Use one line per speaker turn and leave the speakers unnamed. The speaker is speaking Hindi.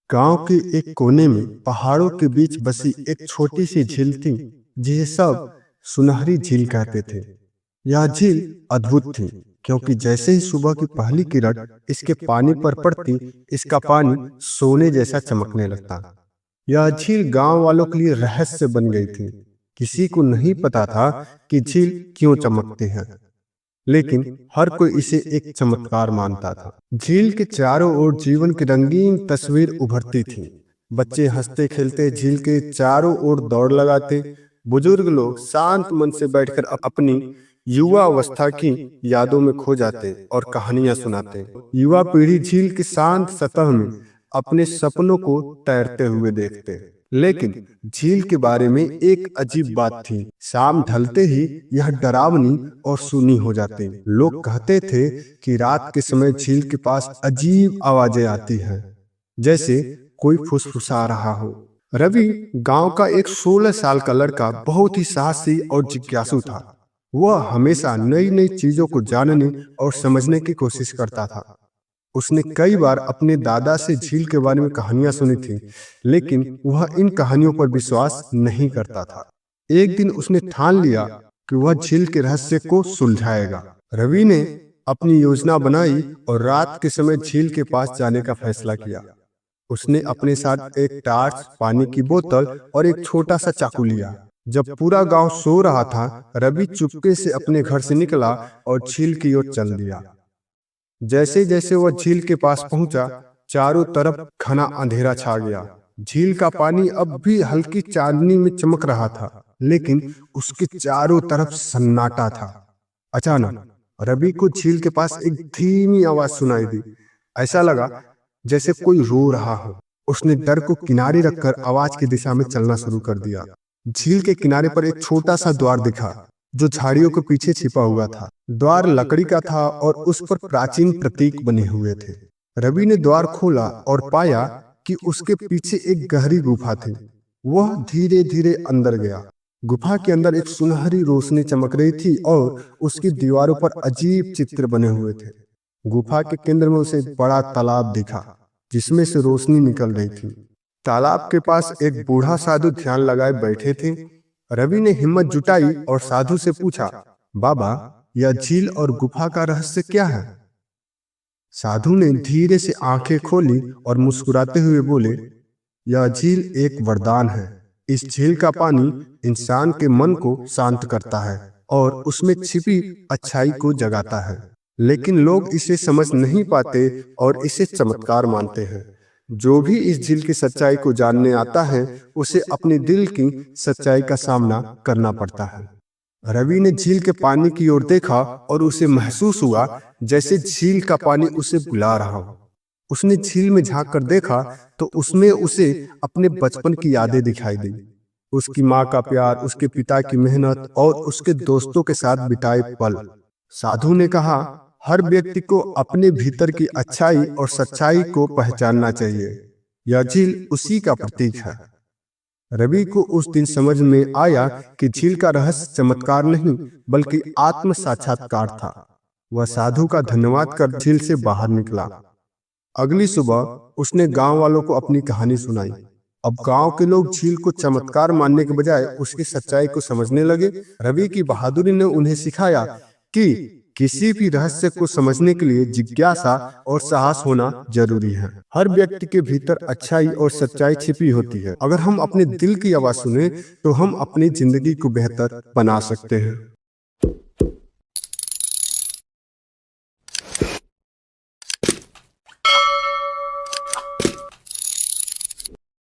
गांव के एक कोने में पहाड़ों के बीच बसी एक छोटी सी झील थी, जिसे सब सुनहरी झील कहते थे। यह झील अद्भुत थी, क्योंकि जैसे ही सुबह की पहली किरण इसके पानी पर पड़ती, इसका पानी सोने जैसा चमकने लगता। यह झील गांव वालों के लिए रहस्य बन गई थी। किसी को नहीं पता था कि झील क्यों चमकती है, लेकिन हर कोई इसे एक चमत्कार मानता था। झील के चारों ओर जीवन की रंगीन तस्वीर उभरती थी। बच्चे हंसते खेलते झील के चारों ओर दौड़ लगाते। बुजुर्ग लोग शांत मन से बैठकर अपनी युवा अवस्था की यादों में खो जाते और कहानियां सुनाते। युवा पीढ़ी झील की शांत सतह में अपने सपनों को तैरते हुए देखते। लेकिन झील के बारे में एक अजीब बात थी। शाम ढलते ही यह डरावनी और सूनी हो जाती। लोग कहते थे कि रात के समय झील के पास अजीब आवाजें आती हैं, जैसे कोई फुसफुसा रहा हो। रवि गांव का एक 16 साल का लड़का बहुत ही साहसी और जिज्ञासु था। वह हमेशा नई नई चीजों को जानने और समझने की कोशिश करता था। उसने कई बार अपने दादा से झील के बारे में कहानियां सुनी थी, लेकिन वह इन कहानियों पर विश्वास नहीं करता था। एक दिन उसने ठान लिया कि वह झील के रहस्य को सुलझाएगा। रवि ने अपनी योजना बनाई और रात के समय झील के पास जाने का फैसला किया। उसने अपने साथ एक टार्च, पानी की बोतल और एक छोटा सा चाकू लिया। जब पूरा गांव सो रहा था, रवि चुपके से अपने घर से निकला और झील की ओर चल दिया। जैसे जैसे वह झील के पास पहुंचा, चारों तरफ घना अंधेरा छा गया। झील का पानी अब भी हल्की चांदनी में चमक रहा था, लेकिन उसके चारों तरफ सन्नाटा था। अचानक रवि को झील के पास एक धीमी आवाज सुनाई दी। ऐसा लगा जैसे कोई रो रहा हो। उसने डर को किनारे रखकर आवाज की दिशा में चलना शुरू कर दिया। झील के किनारे पर एक छोटा सा द्वार दिखा, जो झाड़ियों के पीछे छिपा हुआ था। द्वार लकड़ी का था और उस पर प्राचीन प्रतीक बने हुए थे। रवि ने द्वार खोला और पाया कि उसके पीछे एक गहरी गुफा थी। वह धीरे धीरे अंदर गया। गुफा के अंदर एक सुनहरी रोशनी चमक रही थी और उसकी दीवारों पर अजीब चित्र बने हुए थे। गुफा के केंद्र में उसे एक बड़ा तालाब दिखा, जिसमें से रोशनी निकल रही थी। तालाब के पास एक बूढ़ा साधु ध्यान लगाए बैठे थे। रवि ने हिम्मत जुटाई और साधु से पूछा, बाबा, यह झील और गुफा का रहस्य क्या है? साधु ने धीरे से आंखें खोली और मुस्कुराते हुए बोले, यह झील एक वरदान है। इस झील का पानी इंसान के मन को शांत करता है और उसमें छिपी अच्छाई को जगाता है। लेकिन लोग इसे समझ नहीं पाते और इसे चमत्कार मानते हैं। जो भी इस झील की सच्चाई को जानने आता है, उसे अपने दिल की सच्चाई का सामना करना पड़ता है। रवि ने झील के पानी की ओर देखा और उसे महसूस हुआ जैसे झील का पानी उसे बुला रहा हो। उसने झील में झांक कर देखा तो उसमें उसे अपने बचपन की यादें दिखाई दी। उसकी माँ का प्यार, उसके पिता की मेहनत और उसके दोस्तों के साथ बिताए पल। साधु ने कहा, हर व्यक्ति को अपने भीतर की अच्छाई और सच्चाई को पहचानना चाहिए। यह झील उसी का प्रतीक है। रवि को उस दिन समझ में आया कि झील का रहस्य चमत्कार नहीं, बल्कि आत्म साक्षात्कार था। वह साधु का धन्यवाद कर झील से बाहर निकला। अगली सुबह उसने गांव वालों को अपनी कहानी सुनाई। अब गांव के लोग झील को चमत्कार मानने के बजाय उसकी सच्चाई को समझने लगे। रवि की बहादुरी ने उन्हें सिखाया कि किसी भी रहस्य को समझने के लिए जिज्ञासा और साहस होना जरूरी है। हर व्यक्ति के भीतर अच्छाई और सच्चाई छिपी होती है। अगर हम अपने दिल की आवाज सुने, तो हम अपनी जिंदगी को बेहतर बना सकते हैं।